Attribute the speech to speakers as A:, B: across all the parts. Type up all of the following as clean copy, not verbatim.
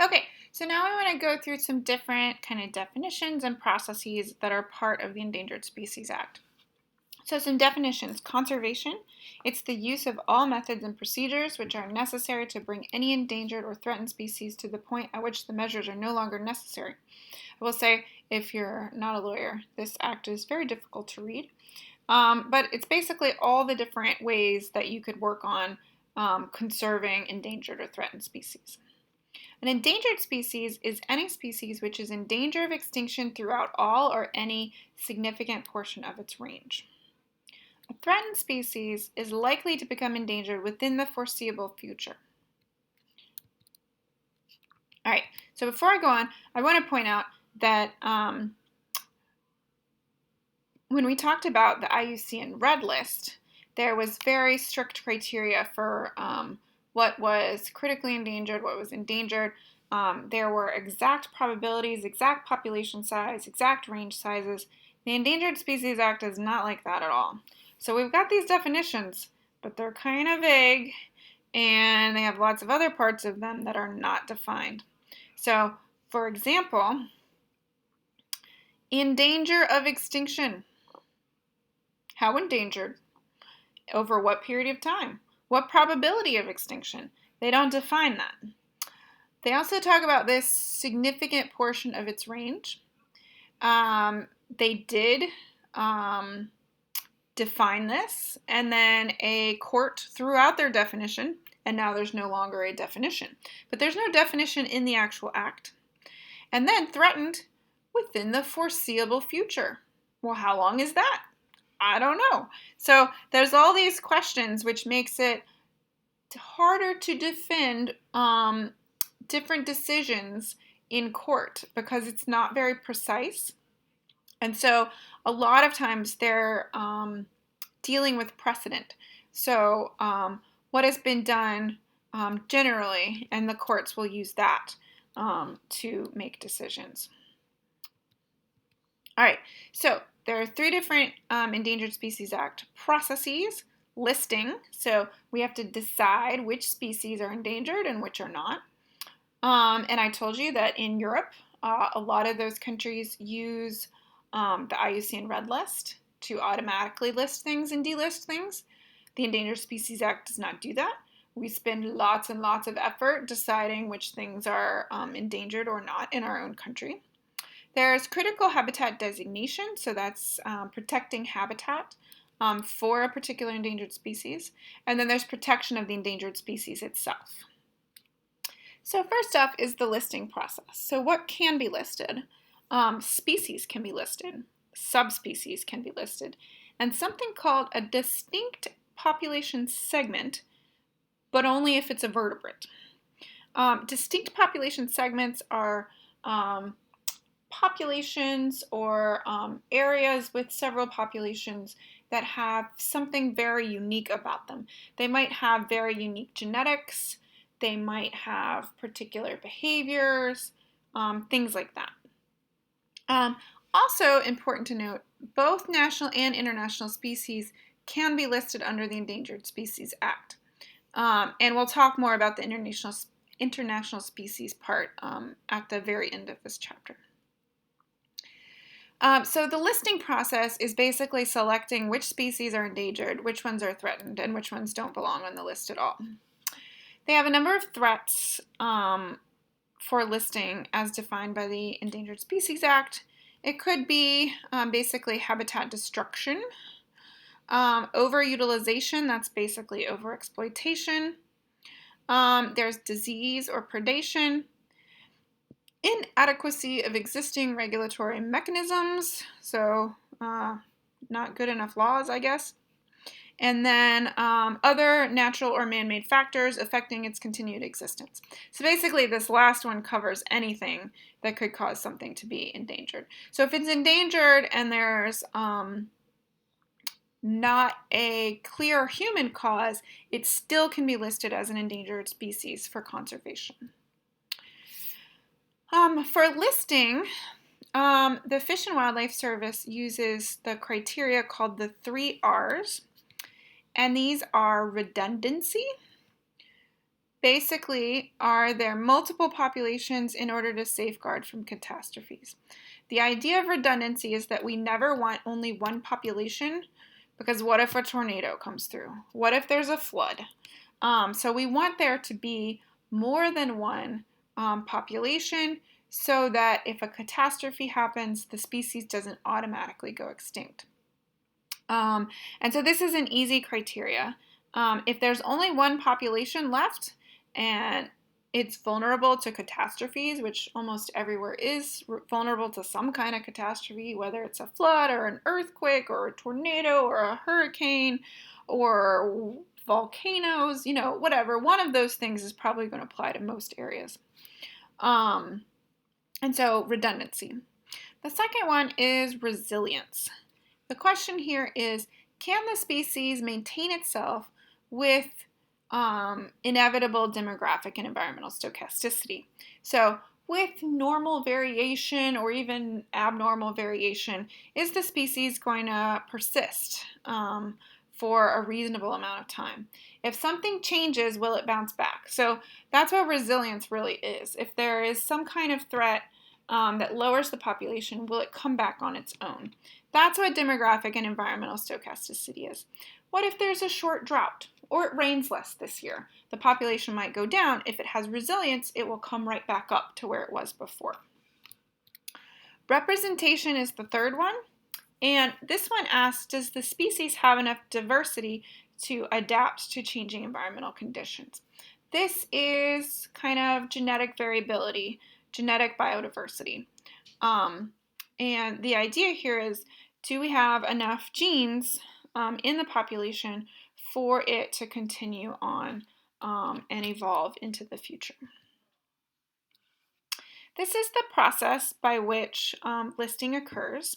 A: Okay, so now I want to go through some different kind of definitions and processes that are part of the Endangered Species Act. So some definitions. Conservation, it's the use of all methods and procedures which are necessary to bring any endangered or threatened species to the point at which the measures are no longer necessary. I will say, if you're not a lawyer, this act is very difficult to read. But it's basically all the different ways that you could work on conserving endangered or threatened species. An endangered species is any species which is in danger of extinction throughout all or any significant portion of its range. A threatened species is likely to become endangered within the foreseeable future. All right, so before I go on, I want to point out that when we talked about the IUCN Red List, there was very strict criteria for what was critically endangered, what was endangered. There were exact probabilities, exact population size, exact range sizes. The Endangered Species Act is not like that at all. So we've got these definitions, but they're kind of vague, and they have lots of other parts of them that are not defined. So, for example, in danger of extinction. How endangered? Over what period of time? What probability of extinction? They don't define that. They also talk about this significant portion of its range. They did define this, and then a court threw out their definition, and now there's no longer a definition. But there's no definition in the actual act. And then threatened within the foreseeable future. Well, how long is that? I don't know. So there's all these questions, which makes it harder to defend different decisions in court because it's not very precise. And so a lot of times they're dealing with precedent. So what has been done generally, and the courts will use that to make decisions. All right, so there are three different Endangered Species Act processes. Listing, so we have to decide which species are endangered and which are not. And I told you that in Europe, a lot of those countries use the IUCN Red List to automatically list things and delist things. The Endangered Species Act does not do that. We spend lots and lots of effort deciding which things are endangered or not in our own country. There's critical habitat designation, so that's protecting habitat for a particular endangered species. And then there's protection of the endangered species itself. So first up is the listing process. So what can be listed? Species can be listed, subspecies can be listed, and something called a distinct population segment, but only if it's a vertebrate. Distinct population segments are populations or areas with several populations that have something very unique about them. They might have very unique genetics, they might have particular behaviors, things like that. Also important to note, both national and international species can be listed under the Endangered Species Act. And we'll talk more about the international species part at the very end of this chapter. So the listing process is basically selecting which species are endangered, which ones are threatened, and which ones don't belong on the list at all. They have a number of threats for listing as defined by the Endangered Species Act. It could be basically habitat destruction, overutilization, that's basically overexploitation. There's disease or predation. Inadequacy of existing regulatory mechanisms, so not good enough laws, I guess. And then other natural or man-made factors affecting its continued existence. So basically this last one covers anything that could cause something to be endangered. So if it's endangered and there's not a clear human cause, it still can be listed as an endangered species for conservation. For listing, the Fish and Wildlife Service uses the criteria called the 3 R's, and these are redundancy, basically are there multiple populations in order to safeguard from catastrophes. The idea of redundancy is that we never want only one population, because what if a tornado comes through? What if there's a flood? So we want there to be more than one population so that if a catastrophe happens, the species doesn't automatically go extinct. And so this is an easy criteria. If there's only one population left and it's vulnerable to catastrophes, which almost everywhere is vulnerable to some kind of catastrophe, whether it's a flood or an earthquake or a tornado or a hurricane or volcanoes, whatever. One of those things is probably going to apply to most areas. And so redundancy. The second one is resilience. The question here is, can the species maintain itself with inevitable demographic and environmental stochasticity? So with normal variation or even abnormal variation, is the species going to persist for a reasonable amount of time? If something changes, will it bounce back? So that's what resilience really is. If there is some kind of threat that lowers the population, will it come back on its own? That's what demographic and environmental stochasticity is. What if there's a short drought or it rains less this year? The population might go down. If it has resilience, it will come right back up to where it was before. Representation is the third one. And this one asks, does the species have enough diversity to adapt to changing environmental conditions? This is kind of genetic variability, genetic biodiversity. And the idea here is, do we have enough genes in the population for it to continue on and evolve into the future? This is the process by which listing occurs.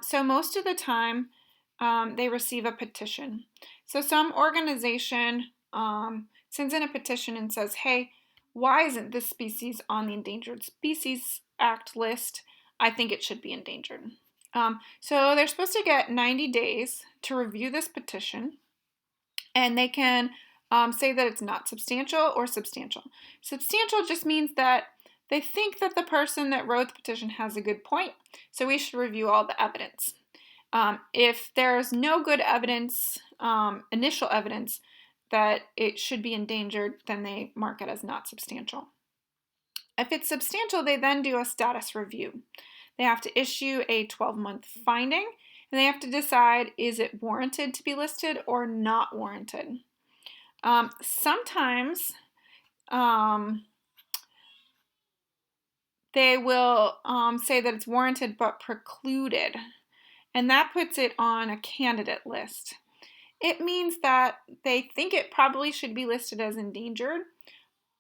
A: So most of the time, they receive a petition. So some organization sends in a petition and says, hey, why isn't this species on the Endangered Species Act list? I think it should be endangered. So they're supposed to get 90 days to review this petition, and they can say that it's not substantial or substantial. Substantial just means that they think that the person that wrote the petition has a good point, so we should review all the evidence. If there's no good evidence, initial evidence, that it should be endangered, then they mark it as not substantial. If it's substantial, they then do a status review. They have to issue a 12-month finding, and they have to decide, is it warranted to be listed or not warranted? Sometimes they will say that it's warranted but precluded, and that puts it on a candidate list. It means that they think it probably should be listed as endangered,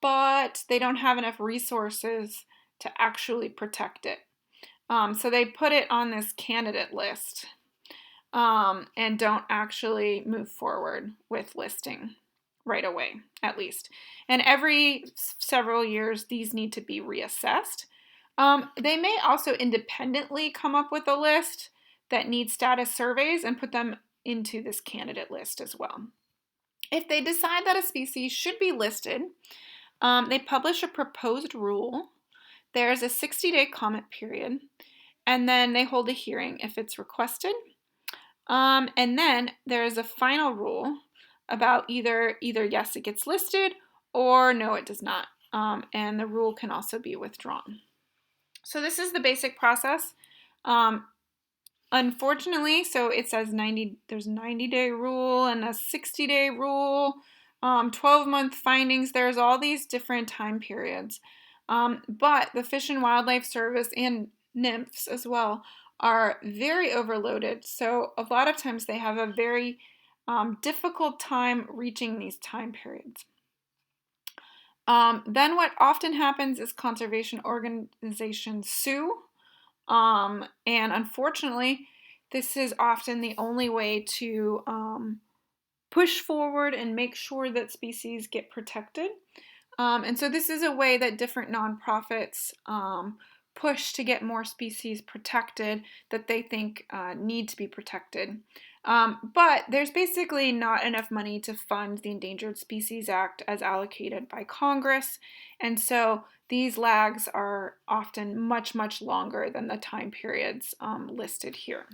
A: but they don't have enough resources to actually protect it. So they put it on this candidate list and don't actually move forward with listing right away, at least. And every several years, these need to be reassessed. They may also independently come up with a list that needs status surveys and put them into this candidate list as well. If they decide that a species should be listed, they publish a proposed rule. There's a 60-day comment period, and then they hold a hearing if it's requested. And then there is a final rule about either yes, it gets listed, or no, it does not. And the rule can also be withdrawn. So this is the basic process. Unfortunately, so it says there's a 90-day rule and a 60-day rule, 12-month findings. There's all these different time periods. But the Fish and Wildlife Service and NIMFs as well are very overloaded. So a lot of times they have a very difficult time reaching these time periods. Then what often happens is conservation organizations sue. And unfortunately, this is often the only way to push forward and make sure that species get protected. And so this is a way that different nonprofits push to get more species protected that they think need to be protected. But there's basically not enough money to fund the Endangered Species Act as allocated by Congress, and so these lags are often much, much longer than the time periods listed here.